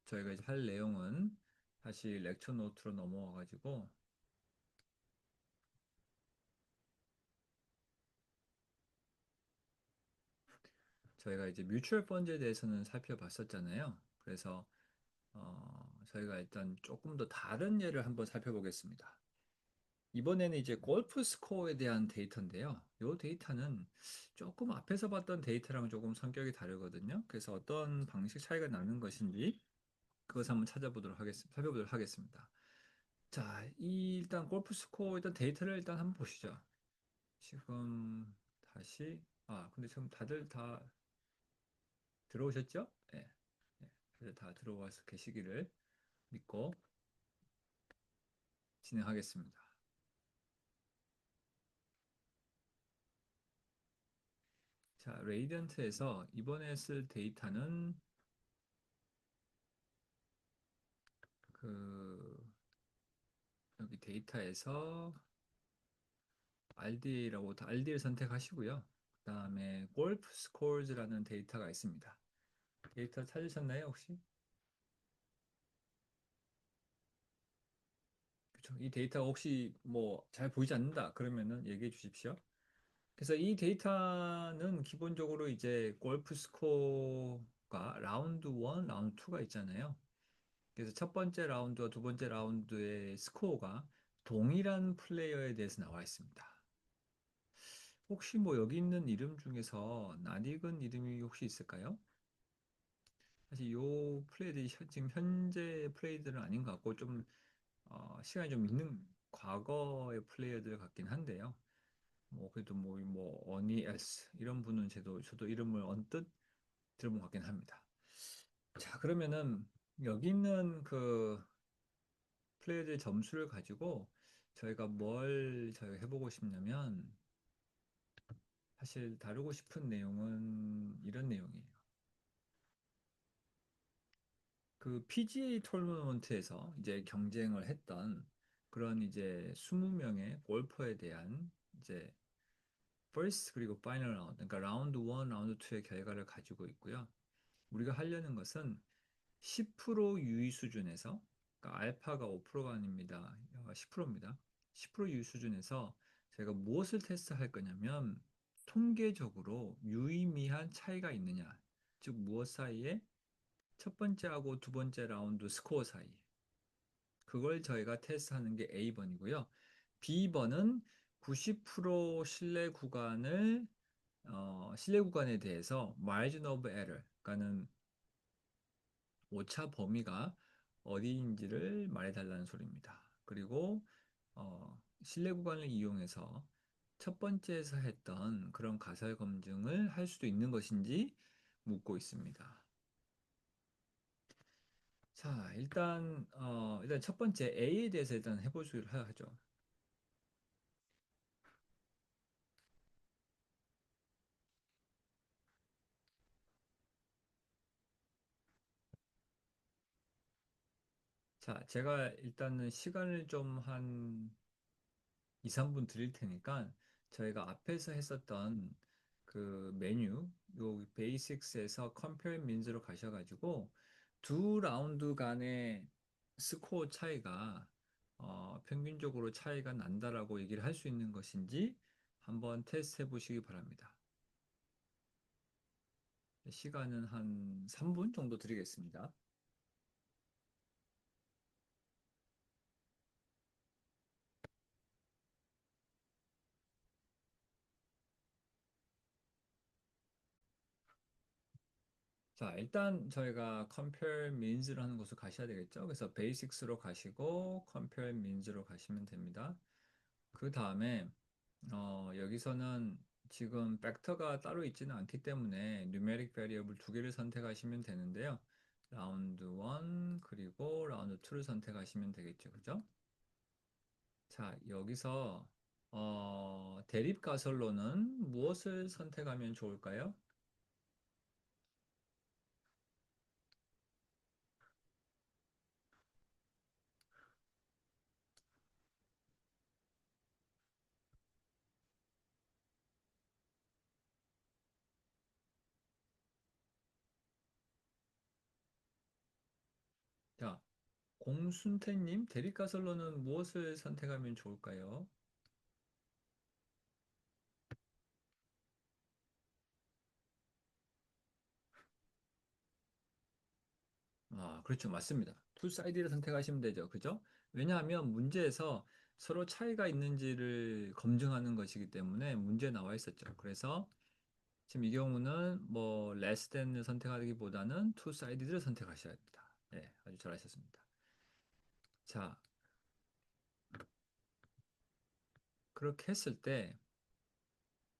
저희가 이제 할 내용은 다시 렉처 노트로 넘어와가지고 저희가 이제 뮤추얼 펀드에 대해서는 살펴봤었잖아요. 그래서 저희가 일단 조금 더 다른 예를 한번 살펴보겠습니다. 이번에는 이제 골프 스코어에 대한 데이터인데요. 이 데이터는 조금 앞에서 봤던 데이터랑 조금 성격이 다르거든요. 그래서 어떤 방식 차이가 나는 것인지 그것을 한번 찾아보도록 하겠습니다. 살펴보도록 하겠습니다. 자, 일단 골프 스코어 일단 데이터를 일단 한번 보시죠. 지금 다시 근데 지금 다들 다 들어오셨죠? 네, 네, 다들 다 들어와서 계시기를 믿고 진행하겠습니다. 자, 레이디언트에서 이번에 쓸 데이터는 그 여기 데이터에서 RD를 선택하시고요. 그다음에 골프 스코어즈라는 데이터가 있습니다. 데이터 찾으셨나요, 혹시? 그렇죠. 이 데이터가 혹시 뭐 잘 보이지 않는다 그러면은 얘기해 주십시오. 그래서 이 데이터는 기본적으로 이제 골프 스코어가 라운드 1, 라운드 2가 있잖아요. 그래서 첫 번째 라운드와 두 번째 라운드의 스코어가 동일한 플레이어에 대해서 나와 있습니다. 혹시 뭐 여기 있는 이름 중에서 낯익은 이름이 혹시 있을까요? 사실 요 플레이들이 지금 현재 플레이들은 아닌 것 같고 좀 시간이 좀 있는 과거의 플레이어들 같긴 한데요. 뭐 그래도 뭐 어니 S 이런 분은 저도 이름을 언뜻 들어본 것 같긴 합니다. 자, 그러면은 여기 있는 그 플레이어들의 점수를 가지고 저희가 해보고 싶냐면 사실 다루고 싶은 내용은 이런 내용이에요. 그 PGA 토너먼트에서 이제 경쟁을 했던 그런 이제 20명의 골퍼에 대한 이제 퍼스트 그리고 파이널 라운드, 그러니까 라운드 1, 라운드 2의 결과를 가지고 있고요. 우리가 하려는 것은 10% 유의 수준에서, 그러니까 알파가 5%가 아닙니다. 10%입니다. 10% 유의 수준에서 저희가 무엇을 테스트할 거냐면 통계적으로 유의미한 차이가 있느냐, 즉 무엇 사이에 첫 번째하고 두 번째 라운드 스코어 사이 그걸 저희가 테스트하는 게 A번이고요. B번은 90% 신뢰 구간에 대해서 margin of error, 그러니까는 오차 범위가 어디인지를 말해달라는 소리입니다. 그리고 신뢰 구간을 이용해서 첫 번째에서 했던 그런 가설 검증을 할 수도 있는 것인지 묻고 있습니다. 자, 일단 첫 번째 A에 대해서 일단 해보기로 하죠. 자, 제가 일단은 시간을 좀 한 2, 3분 드릴 테니까 저희가 앞에서 했었던 그 메뉴, 요 베이식스에서 컴페어 민즈로 가셔가지고 두 라운드 간의 스코어 차이가 평균적으로 차이가 난다라고 얘기를 할 수 있는 것인지 한번 테스트 해보시기 바랍니다. 시간은 한 3분 정도 드리겠습니다. 자, 일단 저희가 compare means를 하는 곳을 가셔야 되겠죠. 그래서 basics로 가시고 compare means로 가시면 됩니다. 그 다음에 여기서는 지금 벡터가 따로 있지는 않기 때문에 numeric variable 두 개를 선택하시면 되는데요. 라운드 1 그리고 라운드 2를 선택하시면 되겠죠. 그죠? 자, 여기서 대립 가설로는 무엇을 선택하면 좋을까요? 공순태님, 대립가설로는 무엇을 선택하면 좋을까요? 아, 그렇죠. 맞습니다. 투 사이드를 선택하시면 되죠. 그죠? 왜냐하면 문제에서 서로 차이가 있는지를 검증하는 것이기 때문에 문제에 나와 있었죠. 그래서 지금 이 경우는 뭐 less than을 선택하기보다는 two sided를 선택하셔야 합니다. 네, 아주 잘하셨습니다. 자, 그렇게 했을 때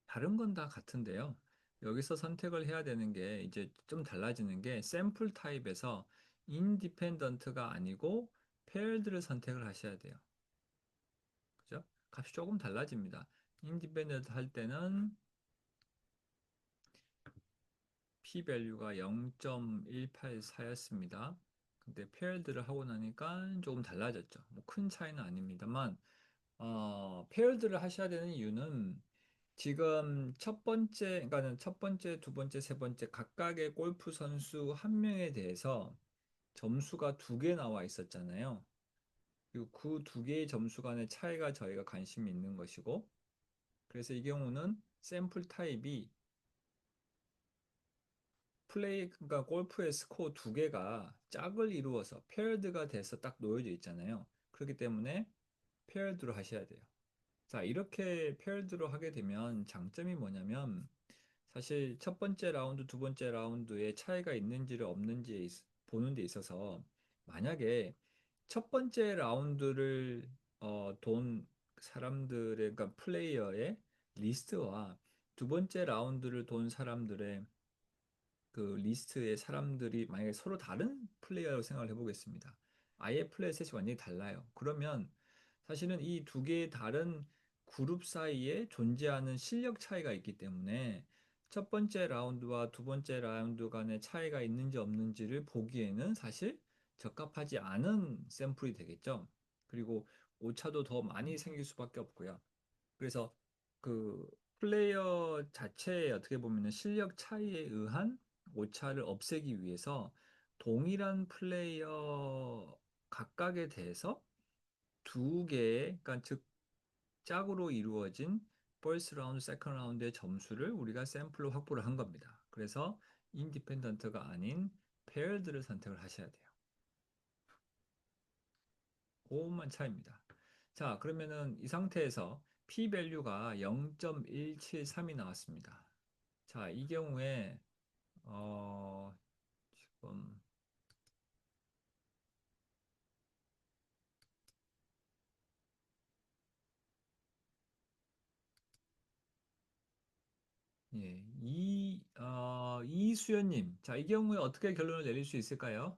다른 건 다 같은데요. 여기서 선택을 해야 되는 게 이제 좀 달라지는 게 샘플 타입에서 independent가 아니고 paired를 선택을 하셔야 돼요. 그죠? 값이 조금 달라집니다. independent 할 때는 p-value가 0.184였습니다. 근데 paired를 하고 나니까 조금 달라졌죠. 뭐 큰 차이는 아닙니다만 페어드를 하셔야 되는 이유는 지금 첫 번째, 그러니까는 첫 번째, 두 번째, 세 번째 각각의 골프 선수 한 명에 대해서 점수가 두 개 나와 있었잖아요. 그리고 그 두 개의 점수 간의 차이가 저희가 관심이 있는 것이고, 그래서 이 경우는 샘플 타입이 플레이, 그러니까 골프의 스코어 두 개가 짝을 이루어서 페어드가 돼서 딱 놓여져 있잖아요. 그렇기 때문에 페어드로 하셔야 돼요. 자, 이렇게 페어드로 하게 되면 장점이 뭐냐면 사실 첫 번째 라운드, 두 번째 라운드에 차이가 있는지를 없는지에 보는 데 있어서 만약에 첫 번째 라운드를 돈 사람들의 그러니까 플레이어의 리스트와 두 번째 라운드를 돈 사람들의 그 리스트의 사람들이 만약에 서로 다른 플레이어라고 생각을 해보겠습니다. 아예 플레이셋이 완전히 달라요. 그러면 사실은 이 두 개의 다른 그룹 사이에 존재하는 실력 차이가 있기 때문에 첫 번째 라운드와 두 번째 라운드 간의 차이가 있는지 없는지를 보기에는 사실 적합하지 않은 샘플이 되겠죠. 그리고 오차도 더 많이 생길 수밖에 없고요. 그래서 그 플레이어 자체의 어떻게 보면은 실력 차이에 의한 오차를 없애기 위해서 동일한 플레이어 각각에 대해서 두 개의, 그러니까 즉 짝으로 이루어진 퍼스트 라운드, 세컨드 라운드의 점수를 우리가 샘플로 확보를 한 겁니다. 그래서 인디펜던트가 아닌 페어드를 선택을 하셔야 돼요. 그것만 차이입니다. 자, 그러면은 이 상태에서 p-value가 0.173이 나왔습니다. 자, 이 경우에 지금 예, 이수연님, 자, 이 경우에 어떻게 결론을 내릴 수 있을까요?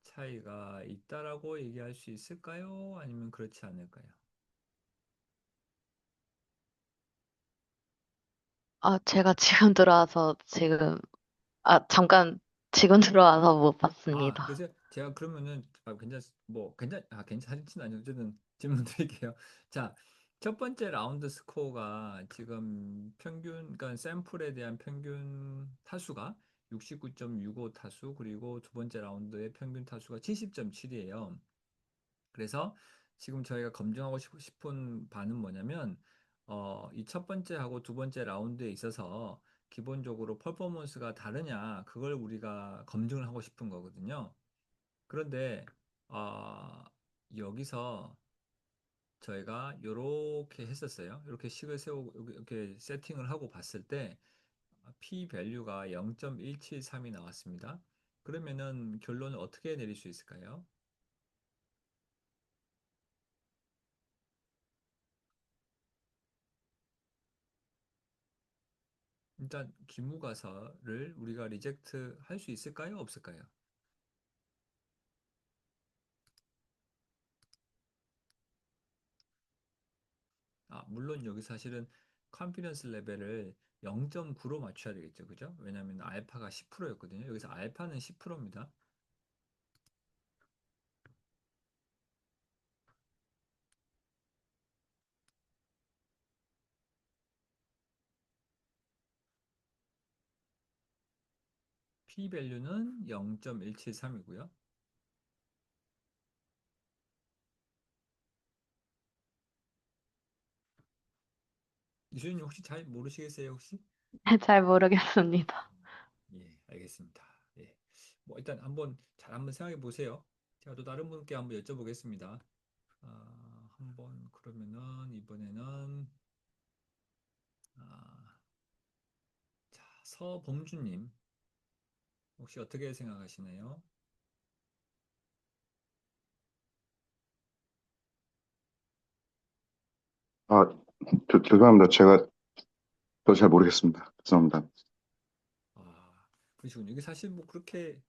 차이가 있다라고 얘기할 수 있을까요? 아니면 그렇지 않을까요? 아, 제가 지금 들어와서 잠깐 지금 들어와서 못 아, 봤습니다. 그래서 제가 그러면은 괜찮지는 않아요. 어쨌든 질문 드릴게요. 자, 첫 번째 라운드 스코어가 지금 평균, 그러니까 샘플에 대한 평균 타수가 69.65 타수, 그리고 두 번째 라운드의 평균 타수가 70.7이에요. 그래서 지금 저희가 검증하고 싶은 바는 뭐냐면, 이 첫 번째하고 두 번째 라운드에 있어서 기본적으로 퍼포먼스가 다르냐, 그걸 우리가 검증을 하고 싶은 거거든요. 그런데 아, 여기서 저희가 이렇게 했었어요. 이렇게 식을 세우고 이렇게 세팅을 하고 봤을 때 p 밸류가 0.173이 나왔습니다. 그러면은 결론을 어떻게 내릴 수 있을까요? 일단 기무가서를 우리가 리젝트 할 수 있을까요? 없을까요? 물론 여기 사실은 컨피던스 레벨을 0.9로 맞춰야 되겠죠. 그죠? 왜냐하면 알파가 10%였거든요. 여기서 알파는 10%입니다. p 밸류는 0.173이고요. 이수님 혹시 잘 모르시겠어요, 혹시? 잘 모르겠습니다. 예, 알겠습니다. 예. 뭐 일단 한번 생각해 보세요. 제가 또 다른 분께 한번 여쭤보겠습니다. 한번 그러면은 이번에는 아, 자, 서범주님 혹시 어떻게 생각하시나요? 아, 죄송합니다. 제가 더 잘 모르겠습니다. 죄송합니다. 그러시군요. 이게 사실 뭐 그렇게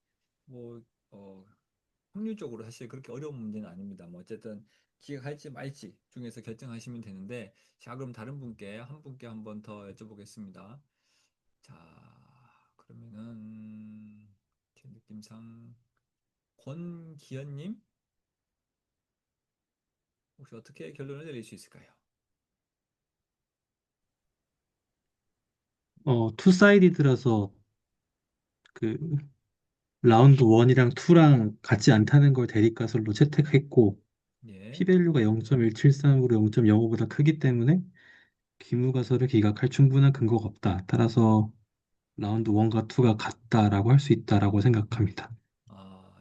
뭐 어, 확률적으로 사실 그렇게 어려운 문제는 아닙니다. 뭐 어쨌든 기획할지 말지 중에서 결정하시면 되는데, 자, 그럼 다른 분께 한 분께 한 번 더 여쭤보겠습니다. 자, 그러면은 제 느낌상 권기현님 혹시 어떻게 결론을 내릴 수 있을까요? 투사이디드라서 그 라운드 1이랑 2랑 같지 않다는 걸 대립가설로 채택했고 예. P밸류가 0.173으로 0.05보다 크기 때문에 기무가설을 기각할 충분한 근거가 없다. 따라서 라운드 1과 2가 같다라고 할 수 있다라고 생각합니다.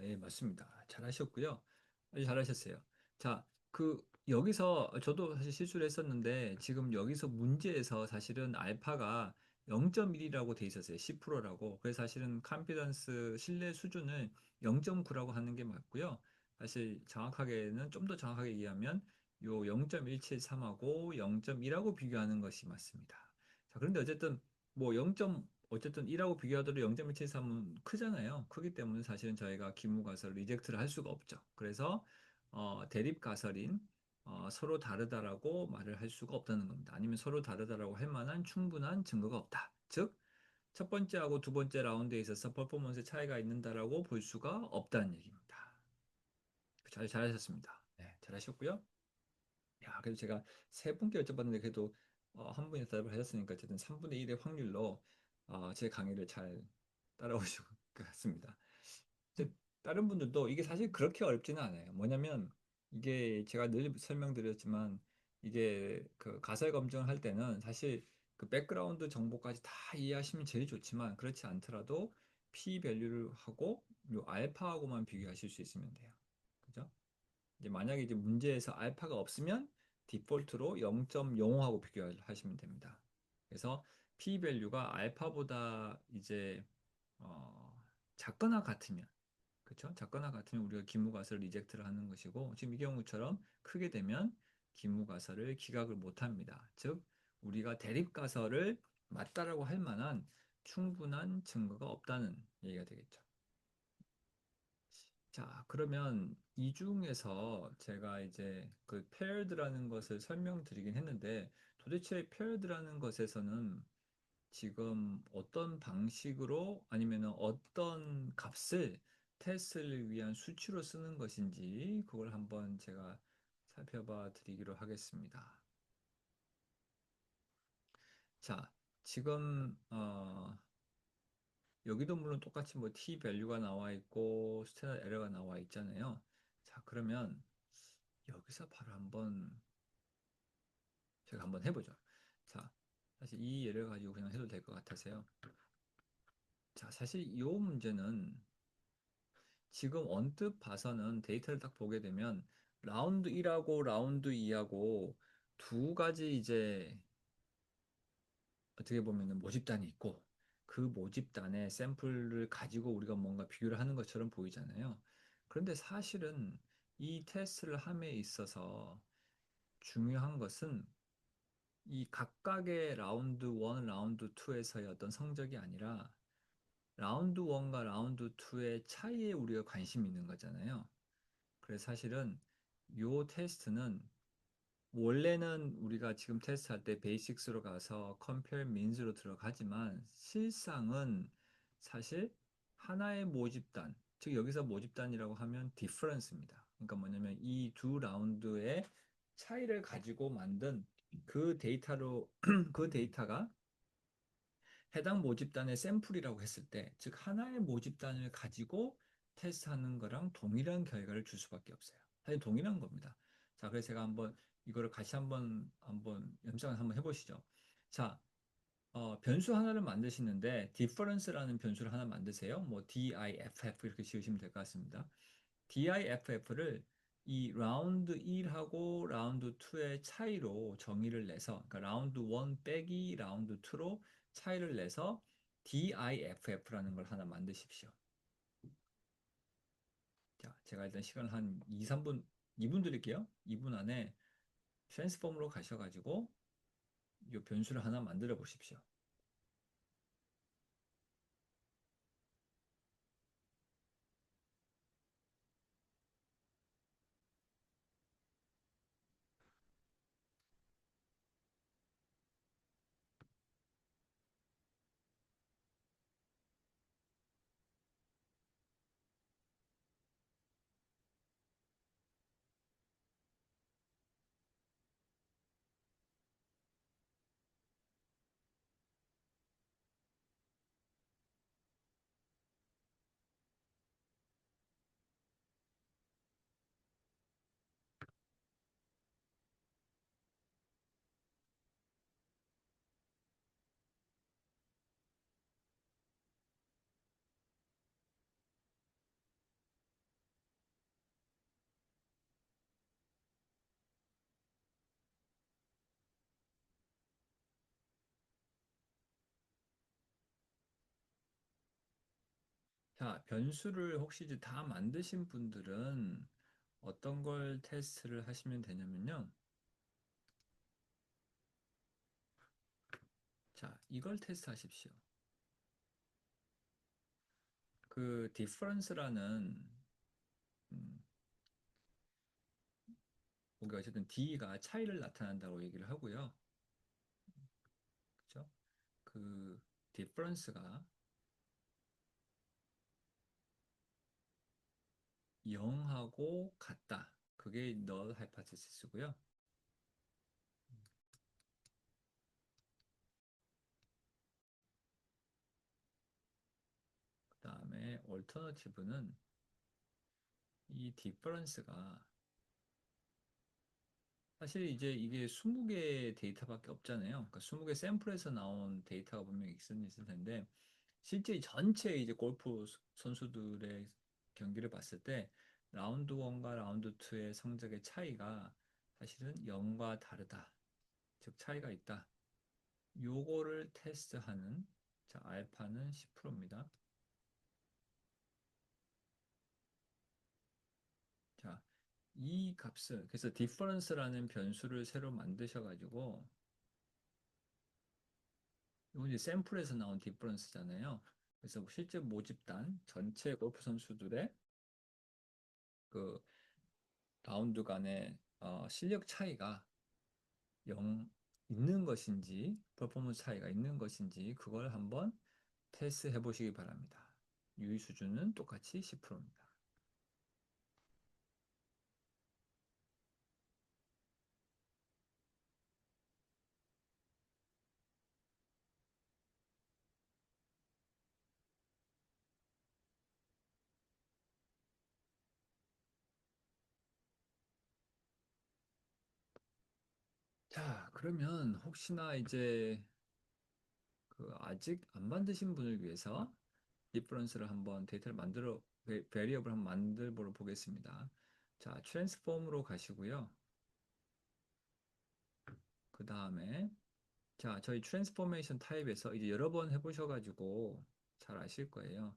예, 맞습니다. 잘하셨고요. 아주 잘하셨어요. 자, 여기서 저도 사실 실수를 했었는데, 지금 여기서 문제에서 사실은 알파가 0.1이라고 돼 있었어요. 10%라고. 그래서 사실은 컴피던스 신뢰 수준을 0.9라고 하는 게 맞고요. 사실 정확하게는 좀 더 정확하게 이해하면 요 0.173하고 0.1하고 비교하는 것이 맞습니다. 자, 그런데 어쨌든 뭐 0. 어쨌든 1하고 비교하더라도 0.173은 크잖아요. 크기 때문에 사실은 저희가 기무가설 리젝트를 할 수가 없죠. 그래서 대립가설인 서로 다르다라고 말을 할 수가 없다는 겁니다. 아니면 서로 다르다라고 할 만한 충분한 증거가 없다. 즉, 첫 번째하고 두 번째 라운드에 있어서 퍼포먼스 차이가 있는다라고 볼 수가 없다는 얘기입니다. 잘하셨습니다. 네, 잘하셨고요. 야, 그래도 제가 세 분께 여쭤봤는데 그래도 한 분이 대답을 하셨으니까 어쨌든 3분의 1의 확률로 제 강의를 잘 따라오신 것 같습니다. 이제 다른 분들도 이게 사실 그렇게 어렵지는 않아요. 뭐냐면 이게 제가 늘 설명드렸지만 이게 그 가설 검증을 할 때는 사실 그 백그라운드 정보까지 다 이해하시면 제일 좋지만 그렇지 않더라도 p 밸류를 하고 요 알파하고만 비교하실 수 있으면 돼요. 그죠? 이제 만약에 이제 문제에서 알파가 없으면 디폴트로 0.05하고 비교하시면 됩니다. 그래서 p 밸류가 알파보다 이제 어, 작거나 같으면, 그렇죠? 작거나 같으면 우리가 기무가설을 리젝트를 하는 것이고, 지금 이 경우처럼 크게 되면 기무가설을 기각을 못 합니다. 즉 우리가 대립가설을 맞다라고 할 만한 충분한 증거가 없다는 얘기가 되겠죠. 자, 그러면 이 중에서 제가 이제 그 paired라는 것을 설명드리긴 했는데, 도대체 paired라는 것에서는 지금 어떤 방식으로 아니면 어떤 값을 테스트를 위한 수치로 쓰는 것인지 그걸 한번 제가 살펴봐 드리기로 하겠습니다. 자, 지금 여기도 물론 똑같이 뭐 t 밸류가 나와 있고 스탠다드 에러가 나와 있잖아요. 자, 그러면 여기서 바로 제가 한번 해보죠. 자, 사실 이 예를 가지고 그냥 해도 될 것 같아서요. 자, 사실 이 문제는 지금 언뜻 봐서는 데이터를 딱 보게 되면 라운드 1하고 라운드 2하고 두 가지 이제 어떻게 보면은 모집단이 있고, 그 모집단의 샘플을 가지고 우리가 뭔가 비교를 하는 것처럼 보이잖아요. 그런데 사실은 이 테스트를 함에 있어서 중요한 것은 이 각각의 라운드 1, 라운드 2에서의 어떤 성적이 아니라 라운드 1과 라운드 2의 차이에 우리가 관심이 있는 거잖아요. 그래서 사실은 요 테스트는 원래는 우리가 지금 테스트할 때 베이식스로 가서 compare means로 들어가지만 실상은 사실 하나의 모집단, 즉 여기서 모집단이라고 하면 difference입니다. 그러니까 뭐냐면 이 두 라운드의 차이를 가지고 만든 그 데이터로 그 데이터가 해당 모집단의 샘플이라고 했을 때, 즉 하나의 모집단을 가지고 테스트하는 거랑 동일한 결과를 줄 수밖에 없어요. 사실 동일한 겁니다. 자, 그래서 제가 한번 이거를 같이 한번 연습을 한번 해보시죠. 자, 변수 하나를 만드시는데 difference라는 변수를 하나 만드세요. 뭐 diff 이렇게 지으시면 될 것 같습니다. diff를 이 라운드 1하고 라운드 2의 차이로 정의를 내서, 그러니까 라운드 1 빼기 라운드 2로 차이를 내서 diff라는 걸 하나 만드십시오. 자, 제가 일단 시간을 한 2, 3분, 2분 드릴게요. 2분 안에 트랜스폼으로 가셔가지고 이 변수를 하나 만들어 보십시오. 자, 변수를 혹시 이제 다 만드신 분들은 어떤 걸 테스트를 하시면 되냐면요. 자, 이걸 테스트 하십시오. 그 difference라는 우리가 어쨌든 D가 차이를 나타낸다고 얘기를 하고요. 그죠? 그 difference가 0하고 같다. 그게 null hypothesis고요. 그다음에 alternative는 이 difference가 사실 이제 이게 20개 데이터밖에 없잖아요. 그러니까 20개 샘플에서 나온 데이터가 분명히 있을 텐데 실제 전체 이제 골프 선수들의 경기를 봤을 때 라운드 1과 라운드 2의 성적의 차이가 사실은 0과 다르다. 즉 차이가 있다. 요거를 테스트하는 자, 알파는 10%입니다. 자, 이 값을 그래서 difference라는 변수를 새로 만드셔 가지고 이건 이제 샘플에서 나온 디퍼런스잖아요. 그래서 실제 모집단 전체 골프 선수들의 그 라운드 간의 실력 차이가 0 있는 것인지, 퍼포먼스 차이가 있는 것인지 그걸 한번 테스트 해보시기 바랍니다. 유의 수준은 똑같이 10%입니다. 자, 그러면 혹시나 이제 그 아직 안 만드신 분을 위해서 디퍼런스를 한번 데이터를 베리어블 한번 만들어 보겠습니다. 자, 트랜스폼으로 가시고요. 그 다음에 자, 저희 트랜스포메이션 타입에서 이제 여러 번 해보셔가지고 잘 아실 거예요.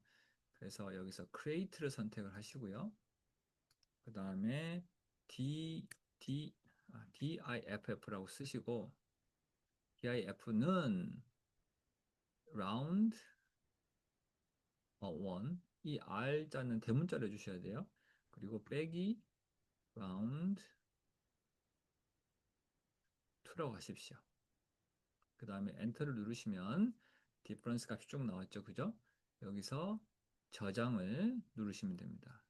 그래서 여기서 create를 선택을 하시고요. 그 다음에 diff라고 쓰시고 diff는 round 1, 이 r자는 대문자로 해주셔야 돼요. 그리고 빼기 round 2라고 하십시오. 그 다음에 엔터를 누르시면 디퍼런스 값이 쭉 나왔죠. 그죠? 여기서 저장을 누르시면 됩니다.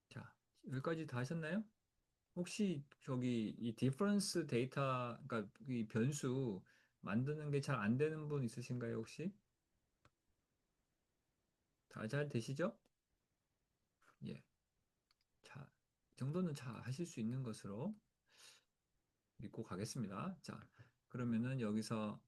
자, 여기까지 다 하셨나요? 혹시 저기 이 디퍼런스 데이터, 그러니까 이 변수 만드는 게 잘 안 되는 분 있으신가요, 혹시? 다 잘 되시죠? 예. 자, 이 정도는 잘 하실 수 있는 것으로 믿고 가겠습니다. 자, 그러면은 여기서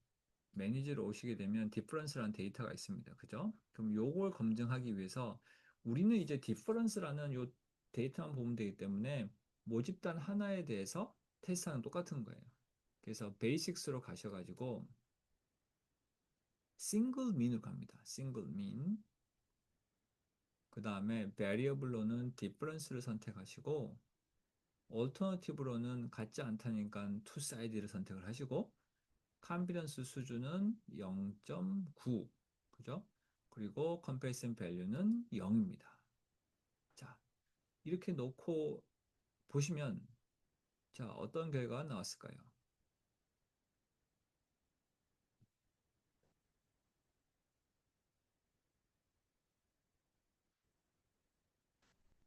매니지로 오시게 되면 디퍼런스라는 데이터가 있습니다. 그죠? 그럼 요걸 검증하기 위해서 우리는 이제 디퍼런스라는 요 데이터만 보면 되기 때문에 모집단 하나에 대해서 테스트하는 똑같은 거예요. 그래서 베이식스로 가셔가지고 싱글 민으로 갑니다. 싱글 민. 그 다음에 베리어블로는 디퍼런스를 선택하시고 얼터너티브로는 같지 않다니까 투 사이드를 선택을 하시고 컨피던스 수준은 0.9 그죠? 그리고 컴패리슨 밸류는 0입니다. 자, 이렇게 놓고 보시면 자, 어떤 결과가 나왔을까요?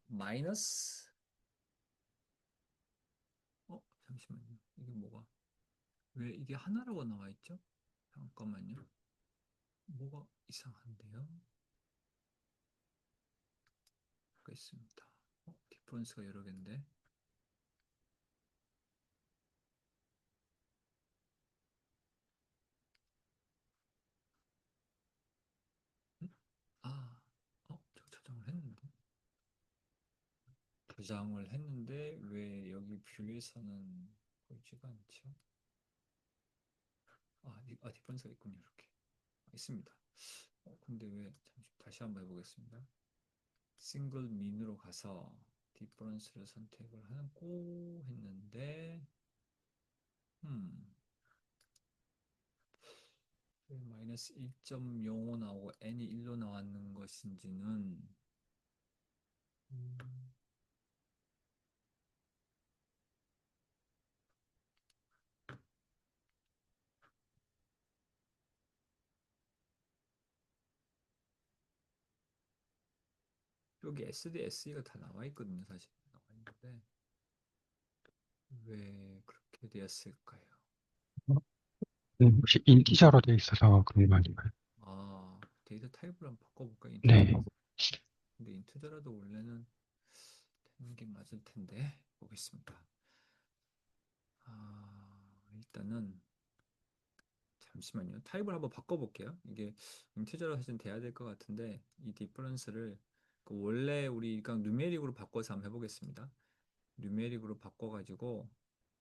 마이너스 잠시만요. 이게 뭐가 왜 이게 하나라고 나와 있죠? 잠깐만요. 뭐가 이상한데요? 있습니다. 디퍼런스가 여러 개인데. 음? 아, 저장을 했는데. 저장을 했는데 왜 여기 뷰에서는 보이지가 않죠? 디퍼런스가 있군요. 이렇게 있습니다. 근데 왜 잠시 다시 한번 해보겠습니다. 싱글 민으로 가서 디퍼런스를 선택을 하고 했는데 왜 마이너스 1.05 나오고 n이 1로 나왔는 것인지는 음, 여기 SD, SE가 다 나와 있거든요. 사실 나와 있는데 왜 그렇게 되었을까요? 혹시 인티저로 돼 있어서 그런 거 아닌가요? 데이터 타입을 한번 바꿔볼까? 네. 인트저라서. 근데 인트저라도 원래는 되는 게 맞을 텐데 보겠습니다. 일단은 잠시만요. 타입을 한번 바꿔볼게요. 이게 인티저로 사실 돼야 될 것 같은데 이 디퍼런스를 원래 우리 그냥 누메릭으로 바꿔서 한번 해보겠습니다. 누메릭으로 바꿔가지고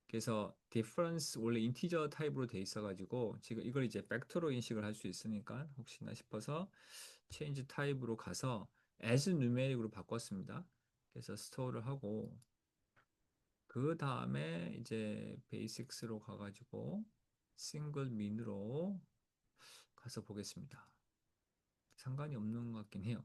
그래서 디퍼런스 원래 인티저 타입으로 돼 있어가지고 지금 이걸 이제 벡터로 인식을 할 수 있으니까 혹시나 싶어서 체인지 타입으로 가서 as numeric으로 바꿨습니다. 그래서 스토어를 하고 그 다음에 이제 베이식스로 가가지고 싱글 민으로 가서 보겠습니다. 상관이 없는 것 같긴 해요.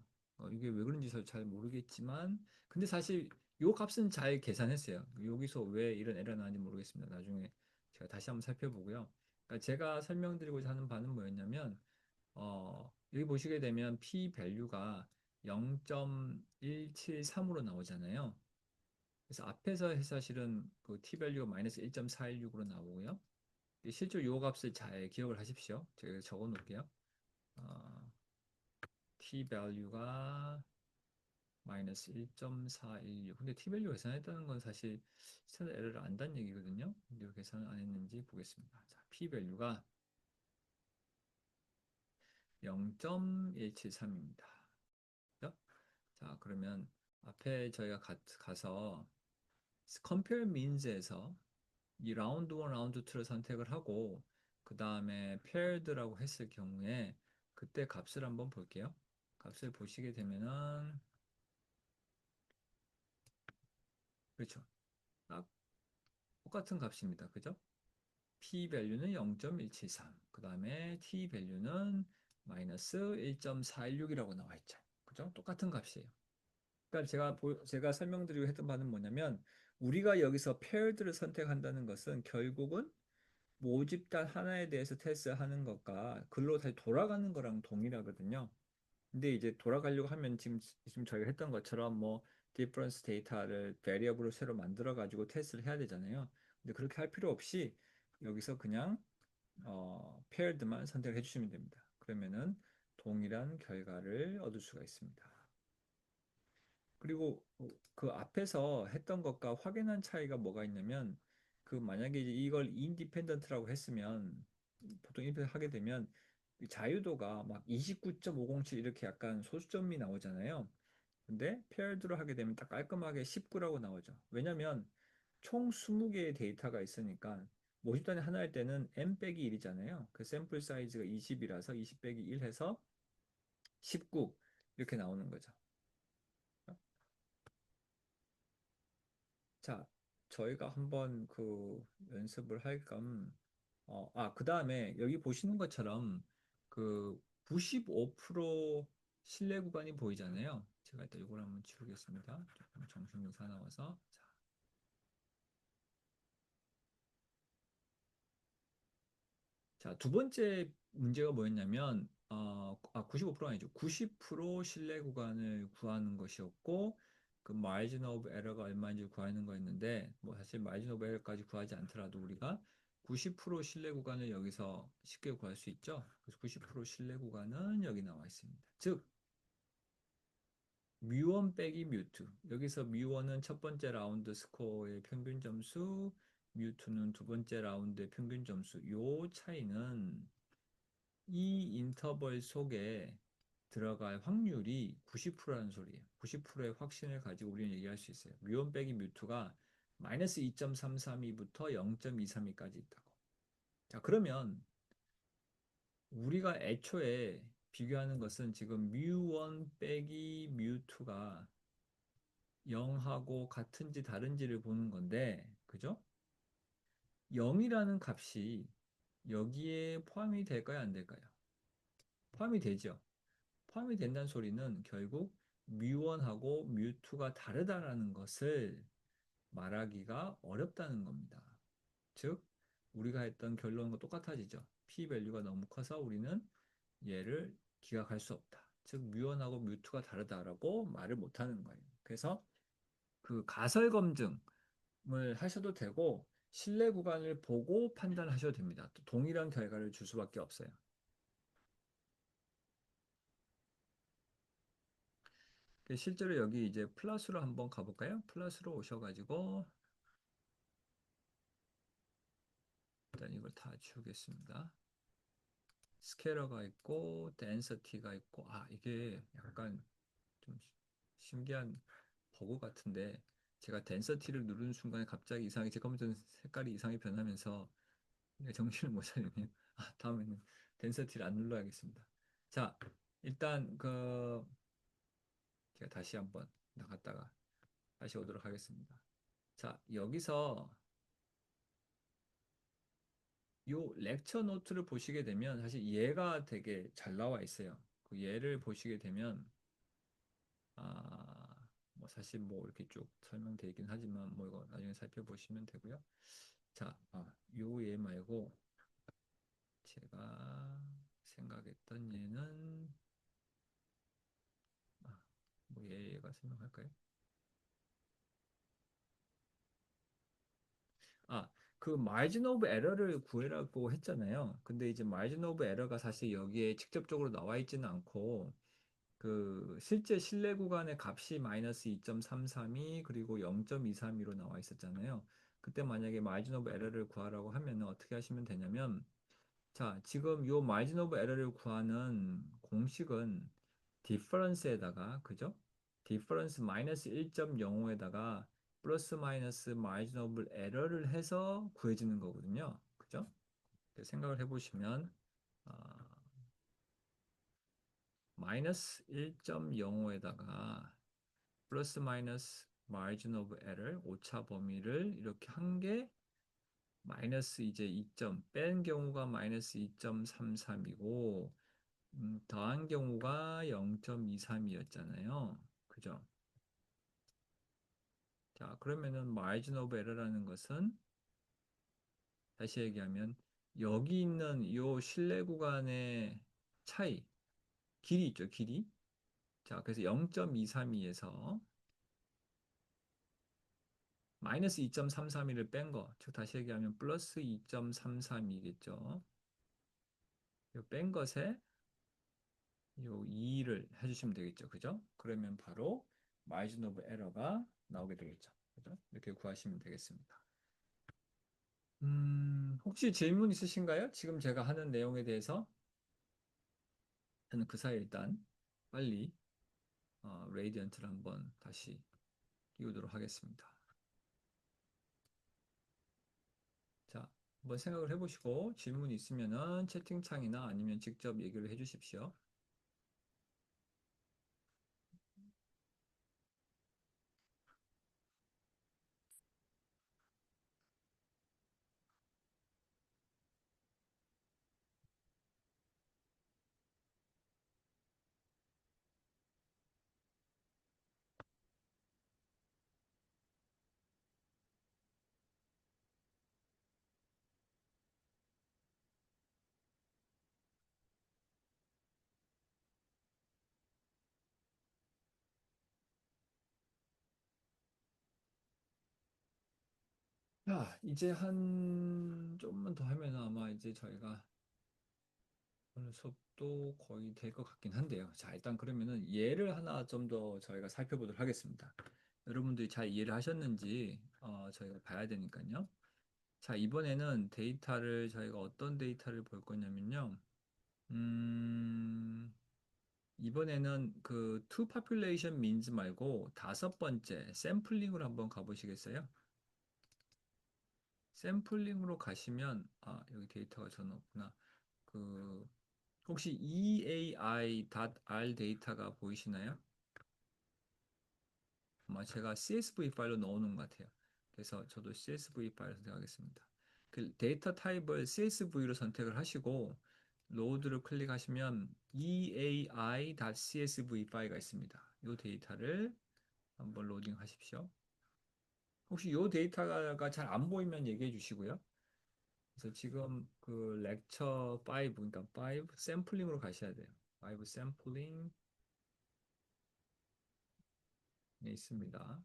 이게 왜 그런지 잘 모르겠지만 근데 사실 요 값은 잘 계산했어요. 여기서 왜 이런 에러가 나는지 모르겠습니다. 나중에 제가 다시 한번 살펴보고요. 그러니까 제가 설명드리고자 하는 바는 뭐였냐면 여기 보시게 되면 p 밸류가 0.173으로 나오잖아요. 그래서 앞에서 사실은 그 t 밸류가 마이너스 1.416으로 나오고요. 실제로 요 값을 잘 기억을 하십시오. 제가 적어 놓을게요. t 밸류가 마이너스 1.416. 근데 t 밸류 계산했다는 건 사실 스탠다드 에러를 안다는 얘기거든요. 근데 왜 계산을 안 했는지 보겠습니다. 자, p 밸류가 0.173입니다. 자, 그러면 앞에 저희가 가서 compare means에서 이 라운드 1, 라운드 2를 선택을 하고 그 다음에 paired라고 했을 경우에 그때 값을 한번 볼게요. 값을 보시게 되면은 그렇죠. 딱 똑같은 값입니다. 그죠? p 밸류는 0.173. 그 다음에 t 밸류는 마이너스 1.416이라고 나와 있죠. 그죠? 똑같은 값이에요. 그러니까 제가 설명드리고 했던 바는 뭐냐면 우리가 여기서 paired를 선택한다는 것은 결국은 모집단 하나에 대해서 테스트하는 것과 글로 다시 돌아가는 거랑 동일하거든요. 근데 이제 돌아가려고 하면 지금 저희가 했던 것처럼 뭐 디퍼런스 데이터를 베리어블로 새로 만들어 가지고 테스트를 해야 되잖아요. 근데 그렇게 할 필요 없이 여기서 그냥 paired만 선택해 주시면 됩니다. 그러면은 동일한 결과를 얻을 수가 있습니다. 그리고 그 앞에서 했던 것과 확연한 차이가 뭐가 있냐면 그 만약에 이제 이걸 인디펜던트라고 했으면 보통 인디펜던트 하게 되면 이 자유도가 막 29.507 이렇게 약간 소수점이 나오잖아요. 근데 페어드로 하게 되면 딱 깔끔하게 19라고 나오죠. 왜냐면 총 20개의 데이터가 있으니까 모집단이 하나일 때는 n 빼기 1이잖아요. 그 샘플 사이즈가 20이라서 20 빼기 1 해서 19 이렇게 나오는 거죠. 자, 저희가 한번 그 연습을 할 겸, 그 다음에 여기 보시는 것처럼 그 95% 신뢰 구간이 보이잖아요. 제가 일단 이걸 한번 지우겠습니다. 조금 정신력 사나워서. 자, 두 번째 문제가 뭐였냐면, 95%가 아니죠. 90% 신뢰 구간을 구하는 것이었고, 그 마진 오브 에러가 얼마인지 구하는 거였는데, 뭐 사실 마진 오브 에러까지 구하지 않더라도 우리가 90% 신뢰 구간을 여기서 쉽게 구할 수 있죠. 그래서 90% 신뢰 구간은 여기 나와 있습니다. 즉, 뮤1 빼기 뮤2. 여기서 뮤1은 첫 번째 라운드 스코어의 평균 점수, 뮤2는 두 번째 라운드의 평균 점수. 요 차이는 이 인터벌 속에 들어갈 확률이 90%라는 소리예요. 90%의 확신을 가지고 우리는 얘기할 수 있어요. 뮤1 빼기 뮤2가 마이너스 2.332부터 0.232까지 있다고. 자, 그러면 우리가 애초에 비교하는 것은 지금 뮤1 빼기 뮤2가 0하고 같은지 다른지를 보는 건데, 그죠? 0이라는 값이 여기에 포함이 될까요? 안 될까요? 포함이 되죠. 포함이 된다는 소리는 결국 뮤1하고 뮤2가 다르다라는 것을 말하기가 어렵다는 겁니다. 즉, 우리가 했던 결론과 똑같아지죠. p 밸류가 너무 커서 우리는 얘를 기각할 수 없다. 즉, 뮤1하고 뮤2가 다르다라고 말을 못하는 거예요. 그래서 그 가설 검증을 하셔도 되고 신뢰 구간을 보고 판단하셔도 됩니다. 또 동일한 결과를 줄 수밖에 없어요. 실제로 여기 이제 플러스로 한번 가볼까요? 플러스로 오셔가지고 일단 이걸 다 지우겠습니다. 스케일러가 있고 덴서티가 있고 이게 약간 좀 신기한 버그 같은데 제가 덴서티를 누르는 순간에 갑자기 이상하게 제 컴퓨터 색깔이 이상하게 변하면서 정신을 못 차리네요. 다음에는 덴서티를 안 눌러야겠습니다. 자, 일단 그 제가 다시 한번 나갔다가 다시 오도록 하겠습니다. 자, 여기서 요 렉처 노트를 보시게 되면 사실 얘가 되게 잘 나와 있어요. 그 얘를 보시게 되면 뭐 사실 뭐 이렇게 쭉 설명되어 있긴 하지만 뭐 이거 나중에 살펴보시면 되고요. 자, 요 얘 말고 제가 생각했던 얘는 뭐 얘가 설명할까요? 그 마진 오브 에러를 구해라고 했잖아요. 근데 이제 마진 오브 에러가 사실 여기에 직접적으로 나와 있지는 않고 그 실제 신뢰 구간의 값이 마이너스 2.332 그리고 0.232로 나와 있었잖아요. 그때 만약에 마진 오브 에러를 구하라고 하면 어떻게 하시면 되냐면 자, 지금 요 마진 오브 에러를 구하는 공식은 디퍼런스에다가 그죠? 디퍼런스 마이너스 1.05에다가 플러스 마이너스 마진 오브 에러를 해서 구해지는 거거든요. 그죠? 생각을 해보시면 마이너스 1.05에다가 플러스 마이너스 마진 오브 에러 오차 범위를 이렇게 한 게 마이너스 이제 2점 뺀 경우가 마이너스 2.33이고 더한 경우가 0.23이었잖아요. 그죠? 자, 그러면은 마진 오브 에러라는 것은 다시 얘기하면 여기 있는 요 신뢰 구간의 차이, 길이 있죠, 길이. 자, 그래서 0.232에서 마이너스 2.331을 뺀 거, 즉 다시 얘기하면 플러스 2.33이겠죠. 이 뺀 것에 요 2를 해주시면 되겠죠. 그죠? 그러면 바로 마이진 오브 에러가 나오게 되겠죠. 그죠? 이렇게 구하시면 되겠습니다. 혹시 질문 있으신가요? 지금 제가 하는 내용에 대해서? 저는 그 사이에 일단 빨리 레이디언트를 한번 다시 띄우도록 하겠습니다. 자, 한번 생각을 해보시고 질문 있으면은 채팅창이나 아니면 직접 얘기를 해주십시오. 자, 이제 한 좀만 더 하면 아마 이제 저희가 오늘 수업도 거의 될 것 같긴 한데요. 자, 일단 그러면은 예를 하나 좀 더 저희가 살펴보도록 하겠습니다. 여러분들이 잘 이해를 하셨는지 저희가 봐야 되니까요. 자, 이번에는 데이터를 저희가 어떤 데이터를 볼 거냐면요. 음, 이번에는 그 two population means 말고 다섯 번째 샘플링으로 한번 가보시겠어요? 샘플링으로 가시면 여기 데이터가 저는 없구나. 그 혹시 eai.r 데이터가 보이시나요? 아마 제가 CSV 파일로 넣어놓은 것 같아요. 그래서 저도 CSV 파일을 선택하겠습니다. 그 데이터 타입을 CSV로 선택을 하시고 로드를 클릭하시면 eai.csv 파일가 있습니다. 이 데이터를 한번 로딩 하십시오. 혹시 이 데이터가 잘 안 보이면 얘기해 주시고요. 그래서 지금 그 렉처 5, 그러니까 5 샘플링으로 가셔야 돼요. 5 샘플링에 있습니다.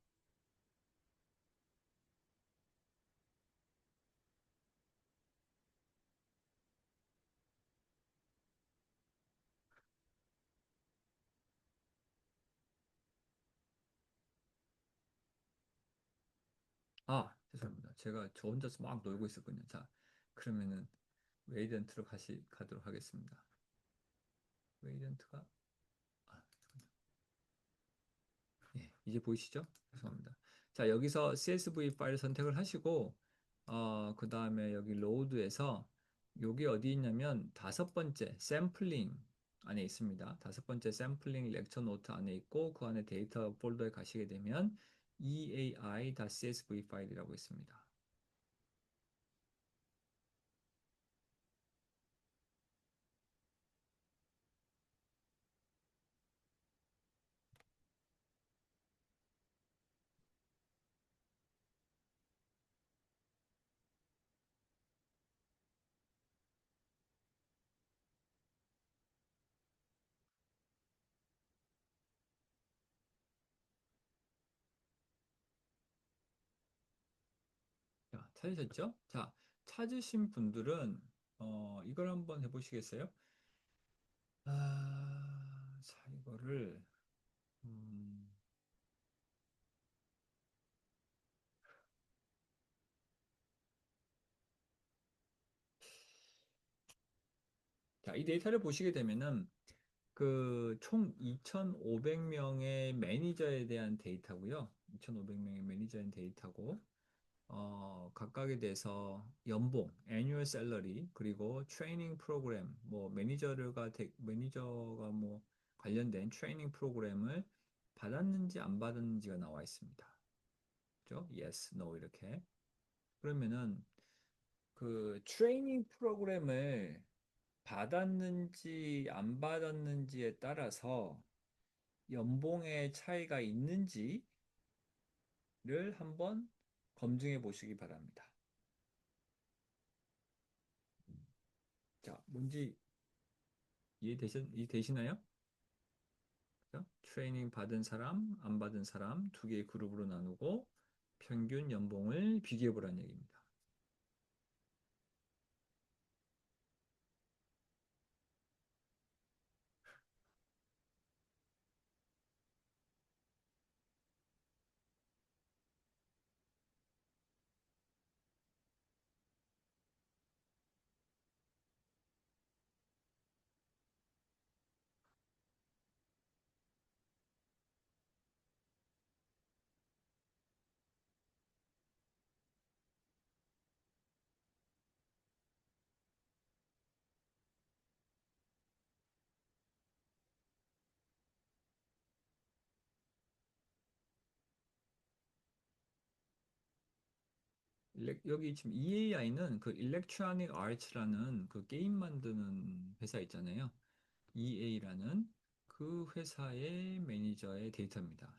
죄송합니다. 제가 저 혼자서 막 놀고 있었군요. 자, 그러면은 웨이던트로 가도록 하겠습니다. 웨이던트가 이제 보이시죠? 죄송합니다. 자, 여기서 CSV 파일 선택을 하시고 그 다음에 여기 로드에서 여기 어디 있냐면 다섯 번째 샘플링 안에 있습니다. 다섯 번째 샘플링 렉처 노트 안에 있고 그 안에 데이터 폴더에 가시게 되면 eai.csv 파일이라고 있습니다. 자, 찾으셨죠? 자, 찾으신 분들은 이걸 한번 해보시겠어요? 자, 이거를 음, 자, 이 데이터를 보시게 되면은 그 총 2,500명의 매니저에 대한 데이터고요. 2,500명의 매니저인 데이터고 각각에 대해서 연봉, annual salary, 그리고 트레이닝 프로그램, 뭐 매니저가 뭐 관련된 트레이닝 프로그램을 받았는지 안 받았는지가 나와 있습니다. 그죠? Yes, no 이렇게. 그러면은 그 트레이닝 프로그램을 받았는지 안 받았는지에 따라서 연봉의 차이가 있는지를 한번 검증해 보시기 바랍니다. 자, 뭔지 이해되시나요? 그죠? 트레이닝 받은 사람, 안 받은 사람 두 개의 그룹으로 나누고 평균 연봉을 비교해 보라는 얘기입니다. 여기 지금 EAI는 그 Electronic Arts라는 그 게임 만드는 회사 있잖아요. EA라는 그 회사의 매니저의 데이터입니다.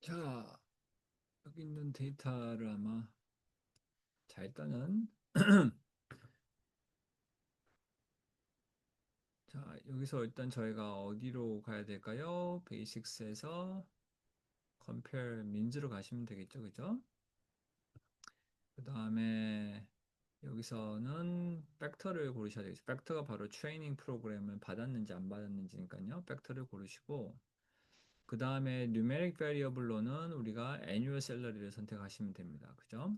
자, 여기 있는 데이터를 아마 자, 일단은 자, 여기서 일단 저희가 어디로 가야 될까요? 베이식스에서 compare means로 가시면 되겠죠, 그죠? 그 다음에 여기서는 팩터를 고르셔야 되겠죠. 팩터가 바로 트레이닝 프로그램을 받았는지 안 받았는지니까요. 팩터를 고르시고 그 다음에 numeric variable로는 우리가 annual salary를 선택하시면 됩니다. 그죠?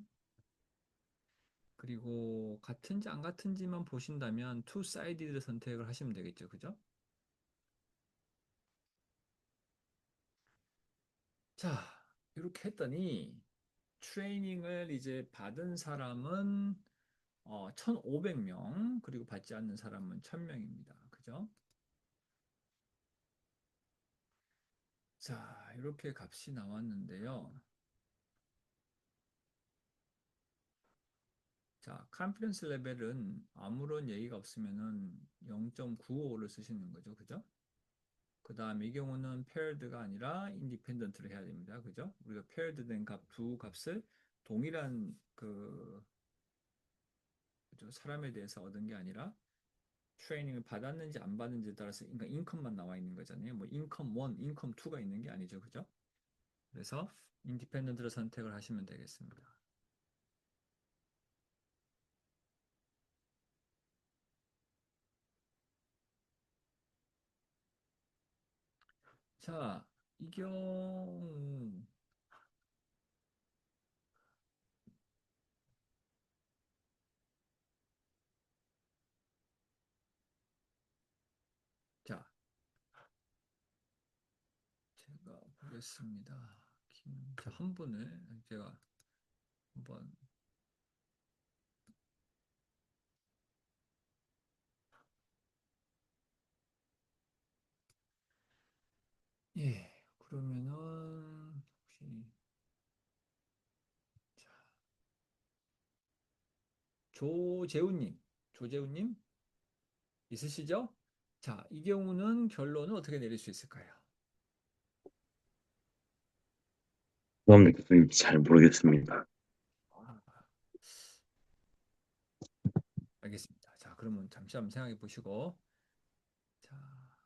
그리고 같은지 안 같은지만 보신다면 two-sided 선택을 하시면 되겠죠. 그죠? 자, 이렇게 했더니 트레이닝을 이제 받은 사람은 1,500명, 그리고 받지 않는 사람은 1,000명입니다. 그죠? 자, 이렇게 값이 나왔는데요. 자, 컨피던스 레벨은 아무런 얘기가 없으면은 0.95를 쓰시는 거죠. 그죠? 그 다음 이 경우는 paired가 아니라 independent를 해야 됩니다. 그죠? 우리가 paired 된 값, 두 값을 동일한 그죠? 사람에 대해서 얻은 게 아니라 트레이닝을 받았는지 안 받았는지에 따라서 그러니까 인컴만 나와 있는 거잖아요. 뭐 인컴 1, 인컴 2가 있는 게 아니죠. 그죠? 그래서 인디펜던트를 선택을 하시면 되겠습니다. 자, 이 경우 보겠습니다. 자, 한 분을 제가 한번 예, 그러면은 혹시 자, 조재훈님 있으시죠? 자, 이 경우는 결론은 어떻게 내릴 수 있을까요? 죄송합니다, 교수님. 잘 모르겠습니다. 아, 알겠습니다. 자, 그러면 잠시 한번 생각해 보시고 자,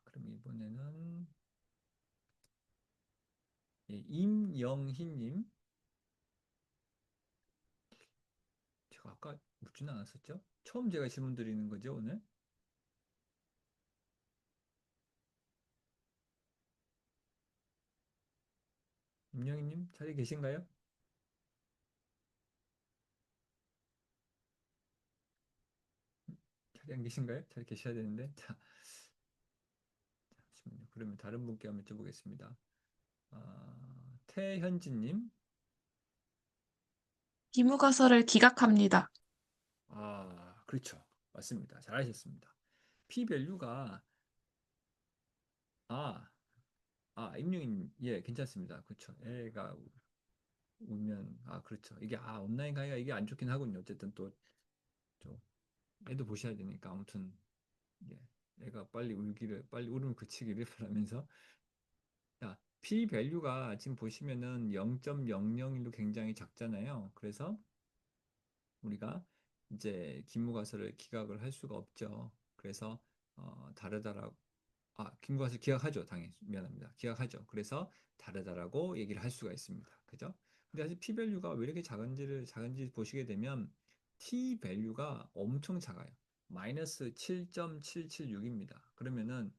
그럼 이번에는 예, 임영희님 제가 아까 묻지는 않았었죠? 처음 제가 질문 드리는 거죠, 오늘? 임영희님 자리에 계신가요? 자리에 안 계신가요? 자리에 계셔야 되는데. 자, 잠시만요. 그러면 다른 분께 한번 여쭤보겠습니다. 태현진님. 기무가설을 기각합니다. 그렇죠. 맞습니다. 잘하셨습니다. P-밸류가 아, 임영희님, 예, 괜찮습니다. 그렇죠. 애가 울면 그렇죠. 이게 온라인 강의가 이게 안 좋긴 하군요. 어쨌든 또 좀 애도 보셔야 되니까 아무튼 예, 애가 빨리 울음 그치기를 바라면서 자, p-밸류가 지금 보시면은 0.001로 굉장히 작잖아요. 그래서 우리가 이제 기무가설을 기각을 할 수가 없죠. 그래서 다르다라고 김구하실 기각하죠. 당연히 미안합니다. 기각하죠. 그래서 다르다라고 얘기를 할 수가 있습니다. 그죠? 근데 사실 p-밸류가 왜 이렇게 작은지 보시게 되면 t-밸류가 엄청 작아요. 마이너스 7.776입니다. 그러면은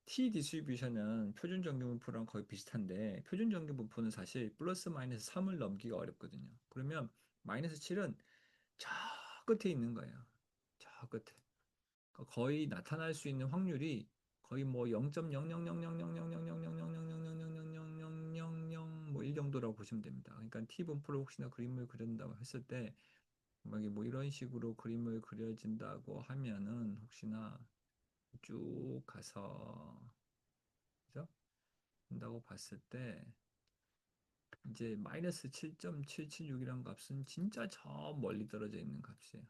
t 디스트리뷰션은 표준 정규분포랑 거의 비슷한데 표준 정규분포는 사실 플러스 마이너스 3을 넘기가 어렵거든요. 그러면 마이너스 7은 저 끝에 있는 거예요. 저 끝에. 거의 나타날 수 있는 확률이 거의 뭐 0.0000000000000000000뭐1 정도라고 보시면 됩니다. 그러니까 T 분포를 혹시나 그림을 그린다고 했을 때 만약에 뭐 이런 식으로 그림을 그려진다고 하면은 혹시나 쭉 가서 그죠? 한다고 봤을 때 이제 마이너스 7.776이란 값은 진짜 저 멀리 떨어져 있는 값이에요.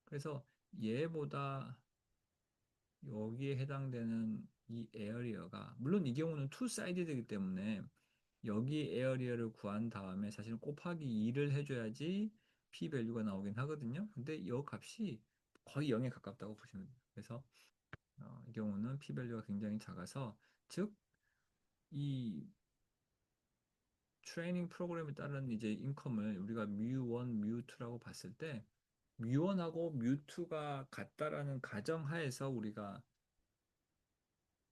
그래서 얘보다 여기에 해당되는 이 에어리어가 물론 이 경우는 투 사이드이기 때문에 여기 에어리어를 구한 다음에 사실은 곱하기 2를 해줘야지 p 밸류가 나오긴 하거든요. 근데 이 값이 거의 0에 가깝다고 보시면 돼요. 그래서 이 경우는 p 밸류가 굉장히 작아서 즉 이 트레이닝 프로그램에 따른 이제 인컴을 우리가 뮤1, 뮤2라고 봤을 때 뮤1하고 뮤2가 같다라는 가정하에서 우리가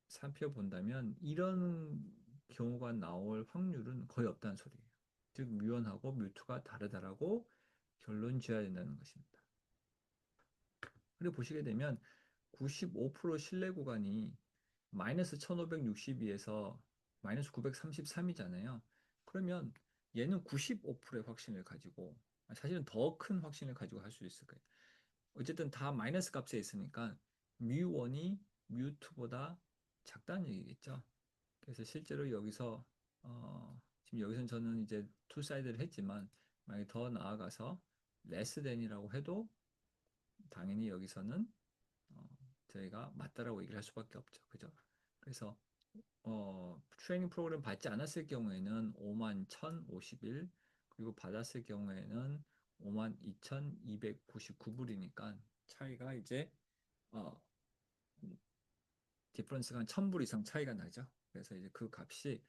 살펴본다면 이런 경우가 나올 확률은 거의 없다는 소리예요. 즉 뮤1하고 뮤2가 다르다라고 결론 지어야 된다는 것입니다. 그리고 보시게 되면 95% 신뢰 구간이 마이너스 1562에서 마이너스 933이잖아요. 그러면 얘는 95%의 확신을 가지고 사실은 더 큰 확신을 가지고 할 수 있을 거예요. 어쨌든 다 마이너스 값에 있으니까 뮤1이 뮤2보다 작다는 얘기겠죠. 그래서 실제로 여기서 지금 여기서는 저는 이제 투 사이드를 했지만 만약에 더 나아가서 less than이라고 해도 당연히 여기서는 어, 저희가 맞다라고 얘기를 할 수밖에 없죠. 그죠? 그래서 트레이닝 프로그램 받지 않았을 경우에는 51,051 그리고 받았을 경우에는 52,299불이니까 차이가 이제 어, 디퍼런스가 한 1,000불 이상 차이가 나죠. 그래서 이제 그 값이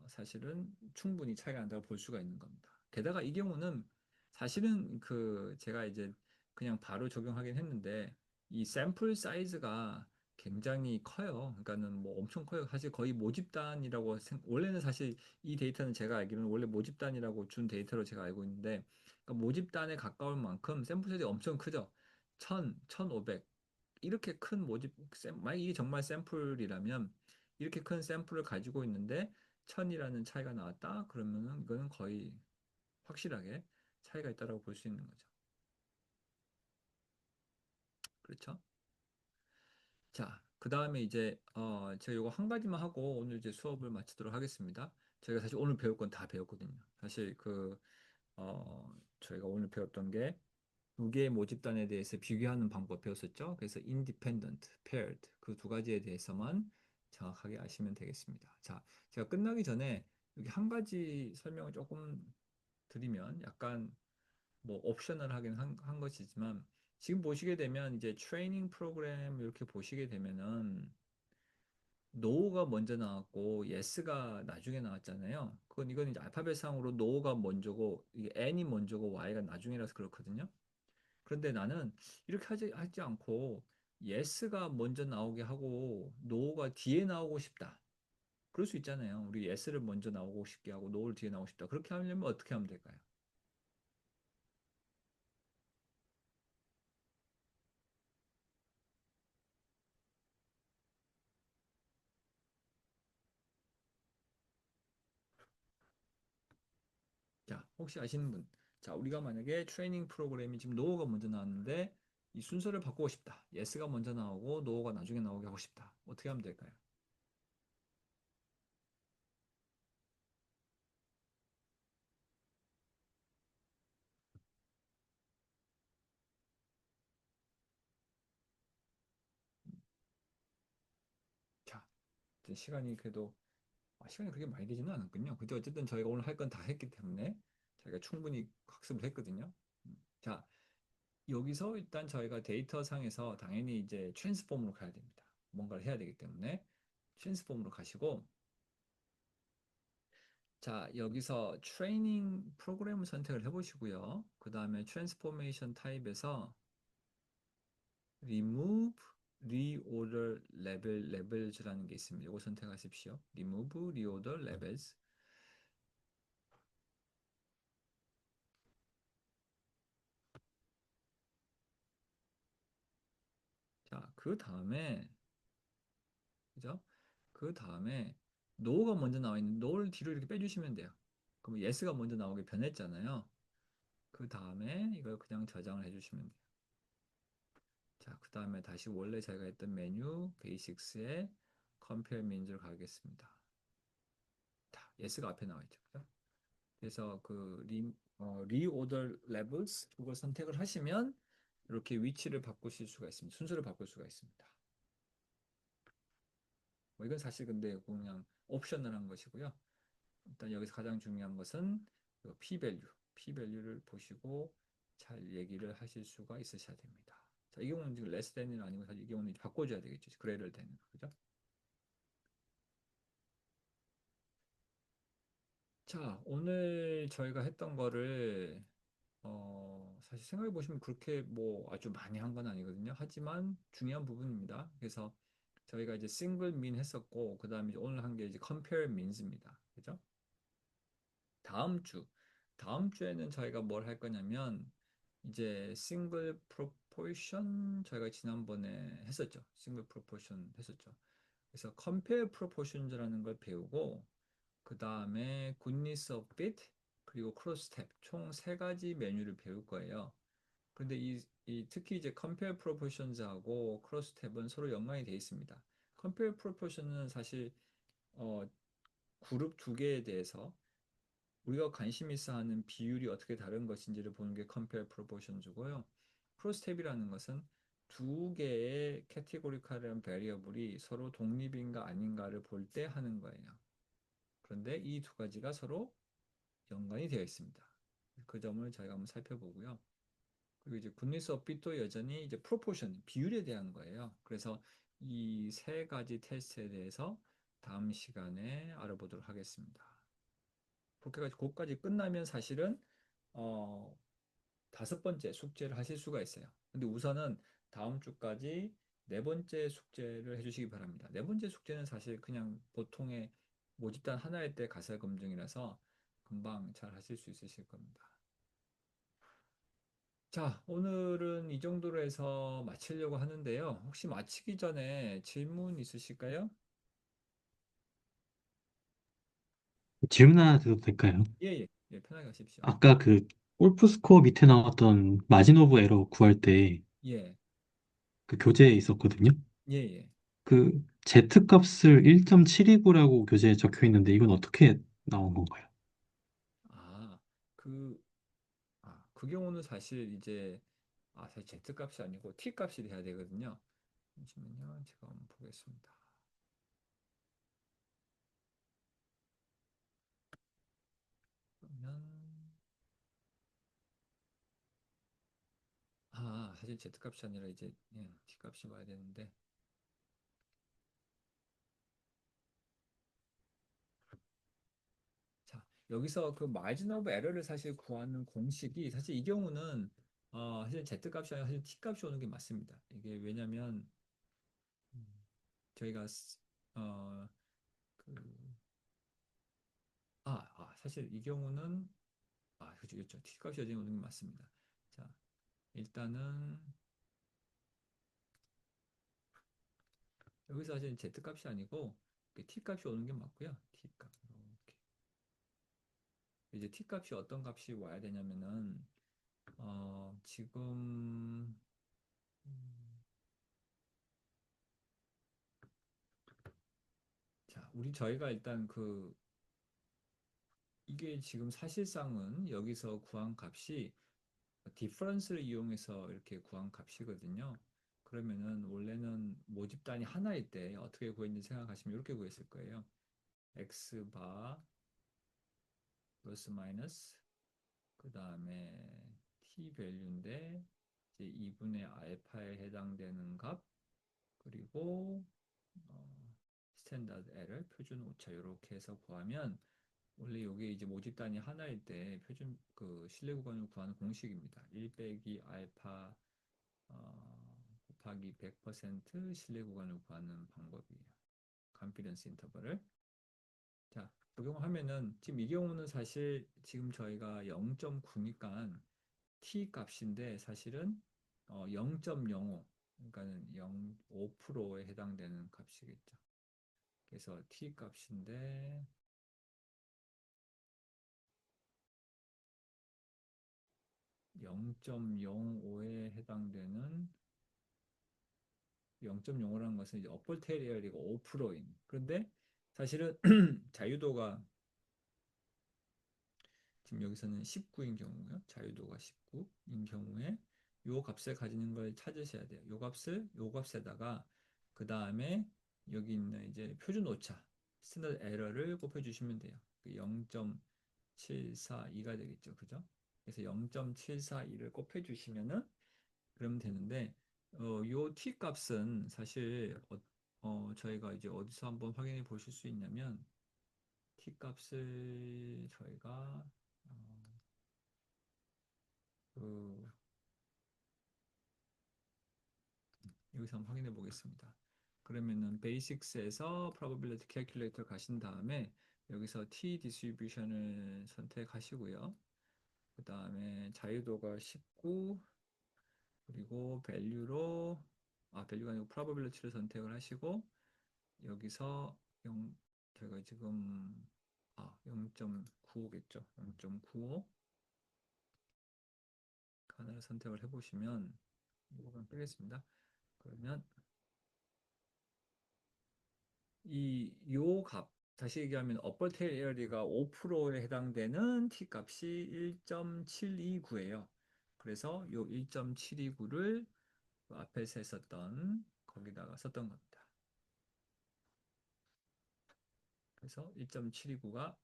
사실은 충분히 차이가 난다고 볼 수가 있는 겁니다. 게다가 이 경우는 사실은 그 제가 이제 그냥 바로 적용하긴 했는데 이 샘플 사이즈가 굉장히 커요. 그러니까는 뭐 엄청 커요. 사실 거의 모집단이라고 원래는 사실 이 데이터는 제가 알기로는 원래 모집단이라고 준 데이터로 제가 알고 있는데 그러니까 모집단에 가까울 만큼 샘플 사이즈가 엄청 크죠. 1,000, 1,500 이렇게 큰 모집 만약 이게 정말 샘플이라면 이렇게 큰 샘플을 가지고 있는데 1000이라는 차이가 나왔다. 그러면은 이거는 거의 확실하게 차이가 있다라고 볼 수 있는 거죠. 그렇죠? 자, 그 다음에 이제 제가 이거 한 가지만 하고 오늘 이제 수업을 마치도록 하겠습니다. 저희가 사실 오늘 배울 건 다 배웠거든요. 사실 저희가 오늘 배웠던 게 두 개의 모집단에 대해서 비교하는 방법 배웠었죠. 그래서 independent, paired 그 두 가지에 대해서만 정확하게 아시면 되겠습니다. 자, 제가 끝나기 전에 여기 한 가지 설명을 조금 드리면 약간 뭐 옵셔널 하긴 한 것이지만 지금 보시게 되면 이제 트레이닝 프로그램 이렇게 보시게 되면은 노가 먼저 나왔고 예스가 나중에 나왔잖아요. 이건 이제 알파벳상으로 노가 먼저고 이게 n이 먼저고 y가 나중이라서 그렇거든요. 그런데 나는 이렇게 하지 않고 예스가 먼저 나오게 하고 노가 뒤에 나오고 싶다. 그럴 수 있잖아요. 우리 예스를 먼저 나오고 싶게 하고 노를 뒤에 나오고 싶다. 그렇게 하려면 어떻게 하면 될까요? 자, 혹시 아시는 분? 자, 우리가 만약에 트레이닝 프로그램이 지금 노가 먼저 나왔는데 이 순서를 바꾸고 싶다. 예스가 먼저 나오고 노가 나중에 나오게 하고 싶다. 어떻게 하면 될까요? 자, 이제 시간이 그래도 시간이 그렇게 많이 되지는 않았군요. 근데 어쨌든 저희가 오늘 할 건 다 했기 때문에 저희가 충분히 학습을 했거든요. 자, 여기서 일단 저희가 데이터 상에서 당연히 이제 트랜스폼으로 가야 됩니다. 뭔가를 해야 되기 때문에 트랜스폼으로 가시고 자, 여기서 트레이닝 프로그램을 선택을 해보시고요. 그 다음에 트랜스포메이션 타입에서 remove, reorder, labels라는 게 있습니다. 이거 선택하십시오. remove, reorder, labels. 자, 그 다음에 그죠? 그 다음에 no가 먼저 나와 있는 no를 뒤로 이렇게 빼주시면 돼요. 그럼 yes가 먼저 나오게 변했잖아요. 그 다음에 이걸 그냥 저장을 해주시면 돼요. 자, 그 다음에 다시 원래 저희가 했던 메뉴 베이식스에 compare means를 가겠습니다. 다 yes가 앞에 나와 있죠. 그죠? 그래서 reorder levels 그걸 선택을 하시면 이렇게 위치를 바꾸실 수가 있습니다. 순서를 바꿀 수가 있습니다. 뭐 이건 사실 근데 그냥 옵셔널한 것이고요. 일단 여기서 가장 중요한 것은 p-value를 보시고 잘 얘기를 하실 수가 있으셔야 됩니다. 자, 이 경우는 지금 less than이 아니고 사실 이 경우는 이제 바꿔줘야 되겠죠. greater than. 그죠? 자, 오늘 저희가 했던 거를 사실 생각해 보시면 그렇게 뭐 아주 많이 한 건 아니거든요. 하지만 중요한 부분입니다. 그래서 저희가 이제 싱글 민 했었고 그다음에 이제 오늘 한 게 이제 compare means입니다. 그죠? 다음 주 다음 주에는 저희가 뭘 할 거냐면 이제 싱글 프로포션 저희가 지난번에 했었죠. 싱글 프로포션 했었죠. 그래서 compare proportions라는 걸 배우고 그 다음에 goodness of fit 그리고 cross step 총 세 가지 메뉴를 배울 거예요. 근데 이 특히 이제 compare proportions하고 cross step은 서로 연관이 되어 있습니다. compare proportion은 사실 어, 그룹 두 개에 대해서 우리가 관심 있어 하는 비율이 어떻게 다른 것인지를 보는 게 compare proportions고요. cross step이라는 것은 두 개의 categorical한 variable이 서로 독립인가 아닌가를 볼 때 하는 거예요. 그런데 이 두 가지가 서로 연관이 되어 있습니다. 그 점을 저희가 한번 살펴보고요. 그리고 이제 굿니스 업빛도 여전히 이제 프로포션, 비율에 대한 거예요. 그래서 이 세 가지 테스트에 대해서 다음 시간에 알아보도록 하겠습니다. 그렇게까지 그것까지 끝나면 사실은 어, 다섯 번째 숙제를 하실 수가 있어요. 근데 우선은 다음 주까지 네 번째 숙제를 해주시기 바랍니다. 네 번째 숙제는 사실 그냥 보통의 모집단 하나일 때 가설 검증이라서 금방 잘 하실 수 있으실 겁니다. 자, 자, 오늘은 이 정도로 해서 마치려고 하는데요. 혹시 마치기 전에 질문 있으실까요? 질문 하나 드려도 될까요? 예, 예. 예, 편하게 하십시오. 아까 그 골프 스코어 밑에 나왔던 마진 오브 에러 구할 때 예, 그 교재에 있었거든요. 예, 예. 그 Z 값을 1.729라고 교재에 적혀 있는데 이건 어떻게 나온 건가요? 아, 그, 그 경우는 사실 이제, 사실 Z 값이 아니고 T 값이 돼야 되거든요. 잠시만요. 제가 한번 보겠습니다. 그러면, 사실 Z 값이 아니라 이제, T 값이 와야 되는데, 자, 여기서 그 마진 오브 에러를 사실 구하는 공식이 사실 이 경우는 사실 Z 값이 아니라 사실 T 값이 오는 게 맞습니다. 이게 왜냐면 저희가 어, 그, 사실 이 경우는 그렇죠, 그렇죠. T 값이 어디 오는 게 맞습니다. 자, 일단은 여기서 사실 Z 값이 아니고 T 값이 오는 게 맞고요. T 값 이렇게 이제 T 값이 어떤 값이 와야 되냐면은 지금 자, 저희가 일단 이게 지금 사실상은 여기서 구한 값이 디퍼런스를 이용해서 이렇게 구한 값이거든요. 그러면은 원래는 모집 단위 하나일 때 어떻게 구했는지 생각하시면 이렇게 구했을 거예요. x 바 플러스 마이너스 그 다음에 t 밸류인데 이제 2분의 알파에 해당되는 값 그리고 스탠다드 에러 표준 오차 이렇게 해서 구하면 원래 이게 이제 모집 단위 하나일 때 표준 신뢰 구간을 구하는 공식입니다. 1 빼기 알파 곱하기 100% 신뢰 구간을 구하는 방법이에요. 컨피던스 인터벌을. 자, 적용하면은 지금 이 경우는 사실 지금 저희가 0.9니까 t 값인데 사실은 0.05 그러니까는 5%에 해당되는 값이겠죠. 그래서 t 값인데 0.05에 해당되는 0.05라는 것은 이제 어퍼테일 에어리가 5%인. 그런데 사실은 자유도가 지금 여기서는 19인 경우요. 자유도가 19인 경우에 요 값을 가지는 걸 찾으셔야 돼요. 요 값을 요 값에다가 그 다음에 여기 있는 이제 표준 오차 스탠다드 에러를 곱해 주시면 돼요. 0.742가 되겠죠. 그죠? 그래서 0.742를 곱해 주시면은 그러면 되는데 요 t 값은 사실 저희가 이제 어디서 한번 확인해 보실 수 있냐면 t 값을 저희가 그 여기서 한번 확인해 보겠습니다. 그러면은 베이식스에서 probability calculator 가신 다음에 여기서 t distribution을 선택하시고요. 그 다음에 자유도가 19 그리고 밸류가 아니고 probability를 선택을 하시고 여기서 저희가 지금 0.95겠죠. 0.95 하나를 선택을 해보시면 이거만 빼겠습니다. 그러면 요 값, 다시 얘기하면 upper tail area가 5%에 해당되는 t 값이 1.729예요. 그래서 요 1.729를 앞에서 했었던 거기다가 썼던 겁니다. 그래서 1.729가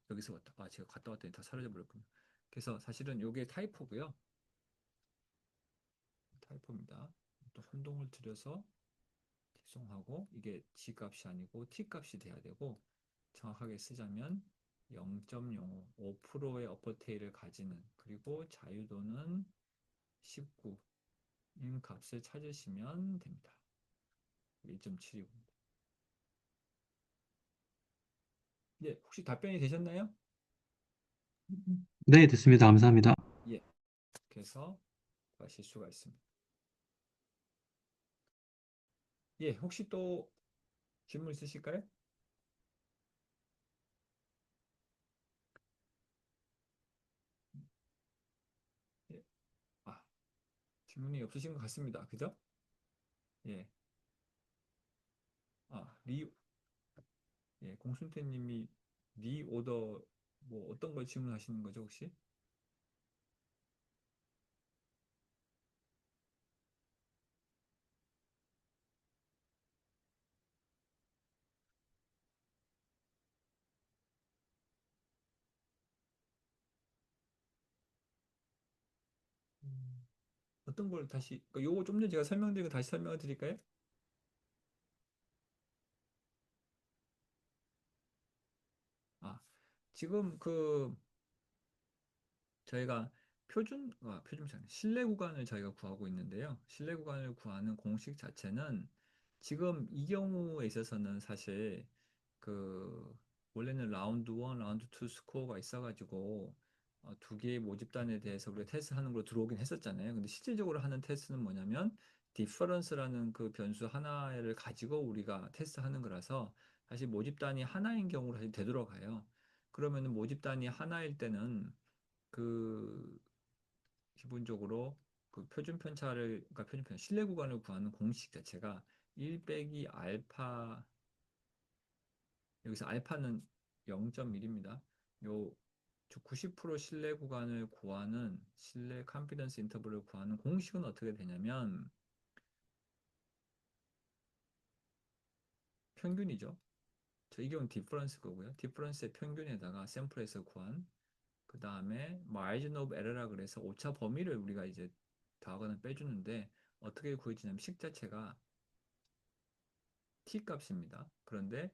여기서 제가 갔다 왔더니 다 사라져 버렸군요. 그래서 사실은 요게 타이포고요. 타이포입니다. 또 혼동을 들여서 죄송하고 이게 G 값이 아니고 T 값이 돼야 되고 정확하게 쓰자면 0.05, 5%의 어퍼테일을 가지는 그리고 자유도는 19인 값을 찾으시면 됩니다. 1.729입니다. 예, 혹시 답변이 되셨나요? 네, 됐습니다. 감사합니다. 예. 그래서 하실 수가 있습니다. 예, 혹시 또 질문 있으실까요? 예. 아, 질문이 없으신 것 같습니다. 그죠? 예. 아, 예, 공순태님이 리오더 뭐 어떤 걸 질문하시는 거죠, 혹시? 어떤 걸 다시, 요거 좀 전에 제가 설명드린 거 다시 설명을 드릴까요? 아, 지금 저희가 표준차 실내 구간을 저희가 구하고 있는데요. 실내 구간을 구하는 공식 자체는 지금 이 경우에 있어서는 사실 그 원래는 라운드 1, 라운드 2 스코어가 있어가지고 두 개의 모집단에 대해서 우리가 테스트하는 걸로 들어오긴 했었잖아요. 근데 실질적으로 하는 테스트는 뭐냐면 디퍼런스라는 그 변수 하나를 가지고 우리가 테스트하는 거라서 사실 모집단이 하나인 경우로 사실 되돌아가요. 그러면은 모집단이 하나일 때는 그 기본적으로 그 표준 편차를 그러니까 표준 편차 실내 구간을 구하는 공식 자체가 1 빼기 알파 여기서 알파는 0.1입니다. 요 90% 신뢰 구간을 구하는 신뢰 컨피던스 인터벌을 구하는 공식은 어떻게 되냐면 평균이죠. 이 경우는 디퍼런스 거고요. 디퍼런스의 평균에다가 샘플에서 구한 그 다음에 margin of error라 그래서 오차 범위를 우리가 이제 더하거나 빼주는데 어떻게 구해지냐면 식 자체가 t 값입니다. 그런데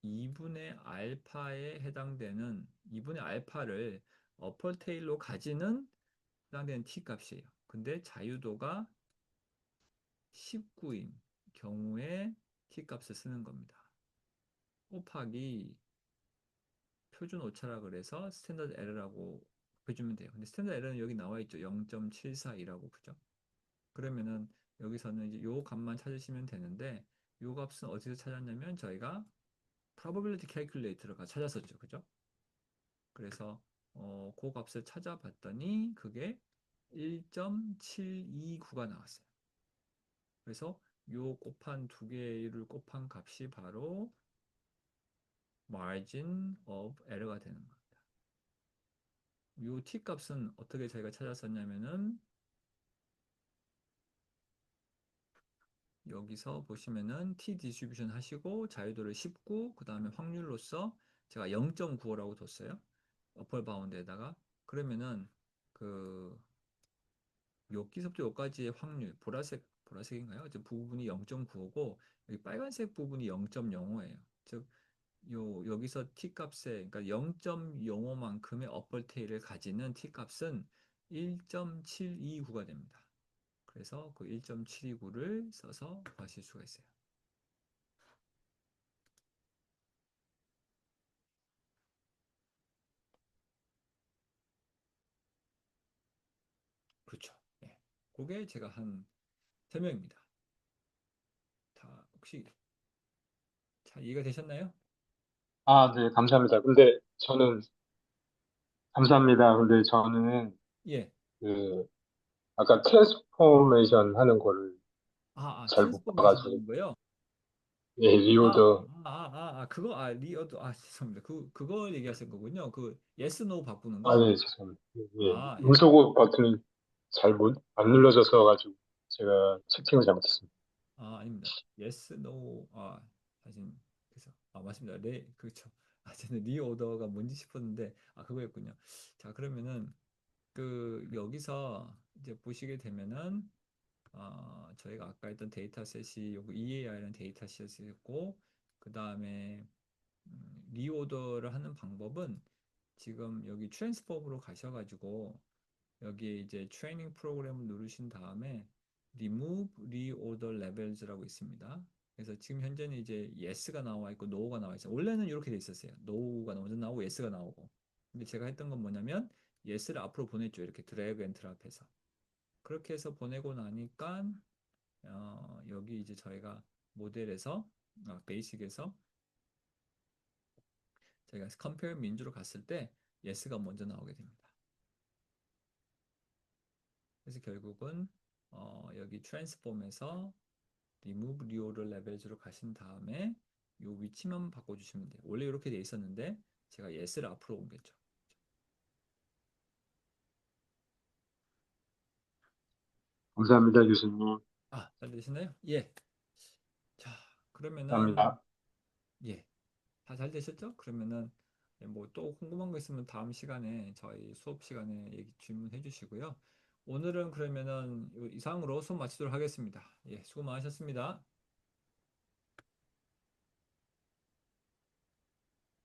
2분의 알파에 해당되는 2분의 알파를 어퍼 테일로 가지는 해당되는 t 값이에요. 근데 자유도가 19인 경우에 t 값을 쓰는 겁니다. 곱하기 표준 오차라 그래서 스탠더드 에러라고 해주면 돼요. 근데 스탠더드 에러는 여기 나와 있죠. 0.742라고 그죠? 그러면은 여기서는 이제 요 값만 찾으시면 되는데 요 값은 어디서 찾았냐면 저희가 probability calculator를 찾았었죠. 그죠? 그래서 그 값을 찾아봤더니 그게 1.729가 나왔어요. 그래서 요 곱한 두 개를 곱한 값이 바로 margin of error가 되는 겁니다. 요 t 값은 어떻게 저희가 찾았었냐면은 여기서 보시면은 t 디스트리뷰션 하시고 자유도를 19, 그 다음에 확률로서 제가 0.95라고 뒀어요. 어퍼 바운드에다가 그러면은 그 여기서부터 여기까지의 확률 보라색인가요? 저 부분이 0.95고 여기 빨간색 부분이 0.05예요. 즉 여기서 t 값에 그러니까 0.05만큼의 어퍼 테일을 가지는 t 값은 1.729가 됩니다. 그래서 그 1.729를 써서 구하실 수가 있어요. 그렇죠. 예. 그게 제가 한 설명입니다. 다 혹시 잘 이해가 되셨나요? 아, 네, 감사합니다. 감사합니다. 근데 저는, 예. 그, 아까 트랜스포메이션 하는 거를 잘 못 트랜스포메이션 봐가지고, 하는 거요? 예, 리오더, 그거, 리어도, 죄송합니다. 그거 얘기하신 거군요. 그, yes, no 바꾸는 아, 거? 네, 죄송합니다. 예, 예. 음소거 버튼이 안 눌러져서 가지고, 제가 채팅을 잘못했습니다. 아닙니다. yes, no, 사실, 그래서, 맞습니다. 그렇죠. 저는 리오더가 뭔지 싶었는데, 그거였군요. 자, 그러면은, 여기서 이제 보시게 되면은, 저희가 아까 했던 데이터셋이 요거 EAI라는 데이터셋이었고, 그 다음에 리오더를 하는 방법은 지금 여기 트랜스폼으로 가셔가지고 여기에 이제 트레이닝 프로그램을 누르신 다음에 remove reorder labels라고 있습니다. 그래서 지금 현재는 이제 yes가 나와 있고 no가 나와 있어요. 원래는 이렇게 돼 있었어요. no가 먼저 나오고 yes가 나오고. 근데 제가 했던 건 뭐냐면 yes를 앞으로 보냈죠. 이렇게 드래그 앤 드랍해서. 그렇게 해서 보내고 나니까 여기 이제 저희가 모델에서 베이식에서 저희가 compare 민주로 갔을 때 yes가 먼저 나오게 됩니다. 그래서 결국은 여기 트랜스폼에서 remove reorder levels로 가신 다음에 이 위치만 바꿔주시면 돼요. 원래 이렇게 돼 있었는데 제가 yes를 앞으로 옮겼죠. 감사합니다, 교수님. 잘 되시나요? 예. 자, 그러면은 감사합니다. 예. 다 잘 되셨죠? 그러면은 뭐 또 궁금한 거 있으면 다음 시간에 저희 수업 시간에 질문해 주시고요. 오늘은 그러면은 이상으로 수업 마치도록 하겠습니다. 예, 수고 많으셨습니다.